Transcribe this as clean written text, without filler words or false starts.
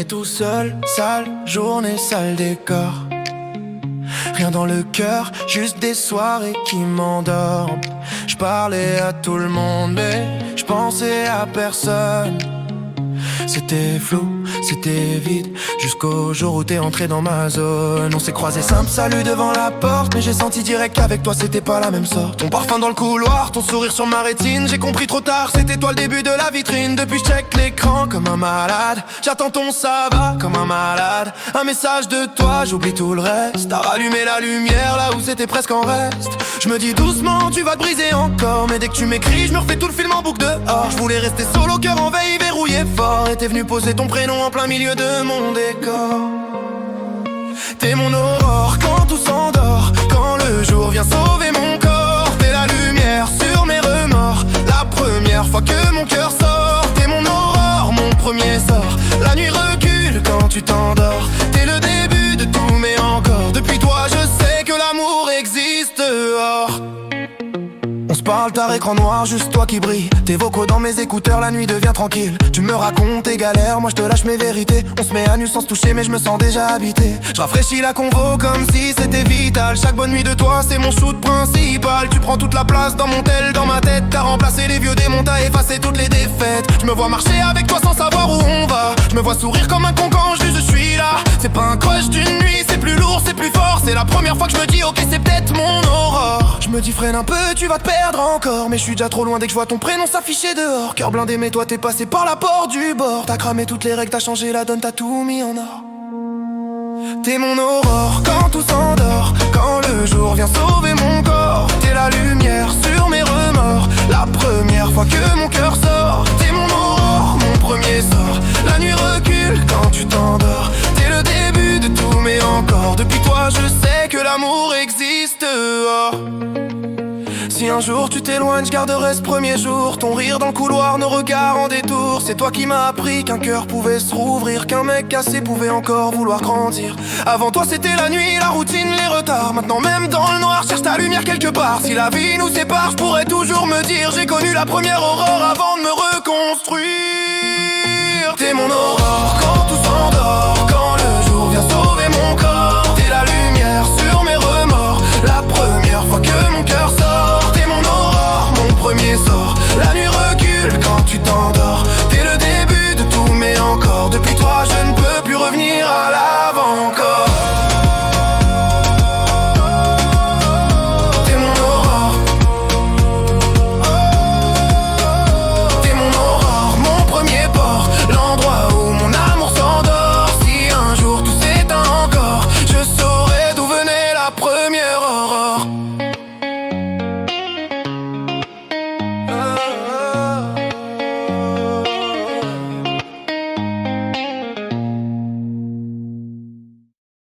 dîner tout seul, sale journée, sale décor. Rien dans le cœur, juste des soirées qui m'endorment. Je parlais à tout le monde mais je pensais à personne. C'était flou, c'était vide, jusqu'au jour où t'es entré dans ma zone. On s'est croisé simple salut devant la porte, mais j'ai senti direct qu'avec toi c'était pas la même sorte. Ton parfum dans le couloir, ton sourire sur ma rétine, j'ai compris trop tard, c'était toi le début de la vitrine. Depuis je check l'écran comme un malade, j'attends ton ça va comme un malade. Un message de toi, j'oublie tout le reste. T'as rallumé la lumière là où c'était presque en reste. Je me dis doucement tu vas te briser encore, mais dès que tu m'écris je me refais tout le film en boucle dehors. Je voulais rester solo, cœur en veille, verrouillé fort, et t'es venu poser ton prénom en plein milieu de mon décor. T'es mon aurore quand tout s'endort, quand le jour vient sauver mon corps. T'es la lumière sur mes remords, la première fois que mon cœur sort. T'es mon aurore, mon premier sort. La nuit recule quand tu t'endors. T'es le début de tout mais encore. Depuis toi je sais que l'amour existe dehors. On se parle tard, écran noir, juste toi qui brille. Tes vocaux dans mes écouteurs, la nuit devient tranquille. Tu me racontes tes galères, moi je te lâche mes vérités. On se met à nu sans se toucher mais je me sens déjà habité. Je rafraîchis la convo comme si c'était vital. Chaque bonne nuit de toi c'est mon shoot principal. Tu prends toute la place dans mon tel, dans ma tête. T'as remplacé les vieux démons, t'as effacé toutes les défaites. Je me vois marcher avec toi sans savoir où on va. Je me vois sourire comme un con quand je dis je suis là. C'est pas un crush d'une nuit, c'est plus lourd, c'est plus fort. C'est la première fois que je me dis ok c'est peut-être mon aurore. Je me dis freine un peu, tu vas te perdre encore, mais je suis déjà trop loin dès que je vois ton prénom s'afficher dehors. Cœur blindé mais toi t'es passé par la porte du bord. T'as cramé toutes les règles, t'as changé la donne, t'as tout mis en or. T'es mon aurore quand tout s'endort, quand le jour vient sauver mon corps. T'es la lumière sur mes remords, la première fois que mon cœur sort. T'es mon aurore, mon premier sort. La nuit recule quand tu t'endors. T'es le début de tout mais encore. Depuis toi je sais que l'amour existe dehors. Si un jour tu t'éloignes, je garderai ce premier jour. Ton rire dans le couloir, nos regards en détour. C'est toi qui m'as appris qu'un cœur pouvait se rouvrir, qu'un mec cassé pouvait encore vouloir grandir. Avant toi c'était la nuit, la routine, les retards. Maintenant même dans le noir, cherche ta lumière quelque part. Si la vie nous sépare, je pourrais toujours me dire j'ai connu la première aurore avant de me reconstruire. T'es mon aurore quand tout s'endort, quand le jour vient sauver mon corps.